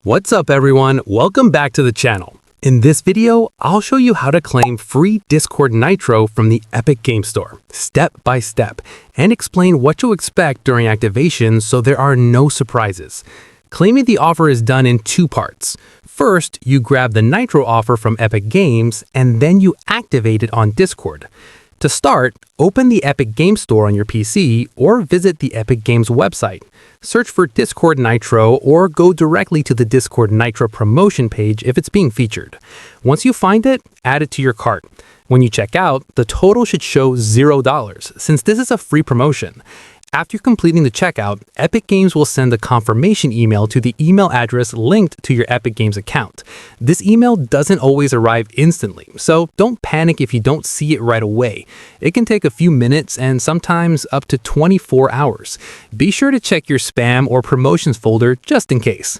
What's up everyone, welcome back to the channel. In this video, I'll show you how to claim free Discord Nitro from the Epic Game Store, step by step, and explain what to expect during activation so there are no surprises. Claiming the offer is done in two parts. First, you grab the Nitro offer from Epic Games, and then you activate it on Discord. To start, open the Epic Game Store on your PC or visit the Epic Games website. Search for Discord Nitro or go directly to the Discord Nitro promotion page if it's being featured. Once you find it, add it to your cart. When you check out, the total should show $0 since this is a free promotion. After completing the checkout, Epic Games will send a confirmation email to the email address linked to your Epic Games account. This email doesn't always arrive instantly, so don't panic if you don't see it right away. It can take a few minutes and sometimes up to 24 hours. Be sure to check your spam or promotions folder just in case.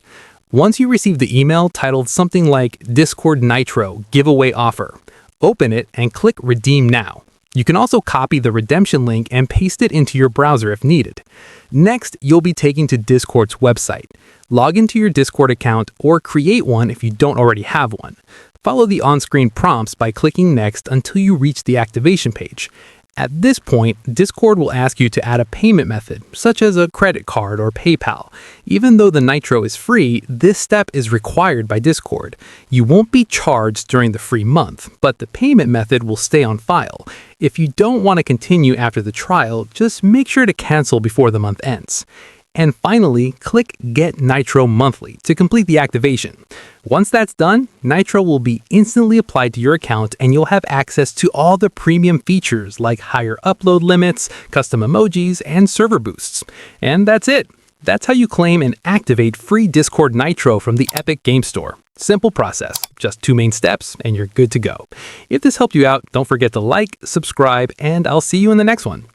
Once you receive the email titled something like Discord Nitro Giveaway Offer, open it and click Redeem Now. You can also copy the redemption link and paste it into your browser if needed. Next, you'll be taken to Discord's website. Log into your Discord account or create one if you don't already have one. Follow the on-screen prompts by clicking Next until you reach the activation page. At this point, Discord will ask you to add a payment method, such as a credit card or PayPal. Even though the Nitro is free, this step is required by Discord. You won't be charged during the free month, but the payment method will stay on file. If you don't want to continue after the trial, just make sure to cancel before the month ends. And finally, click Get Nitro Monthly to complete the activation. Once that's done, Nitro will be instantly applied to your account and you'll have access to all the premium features like higher upload limits, custom emojis, and server boosts. And that's it. That's how you claim and activate free Discord Nitro from the Epic Game Store. Simple process, just two main steps and you're good to go. If this helped you out, don't forget to like, subscribe, and I'll see you in the next one.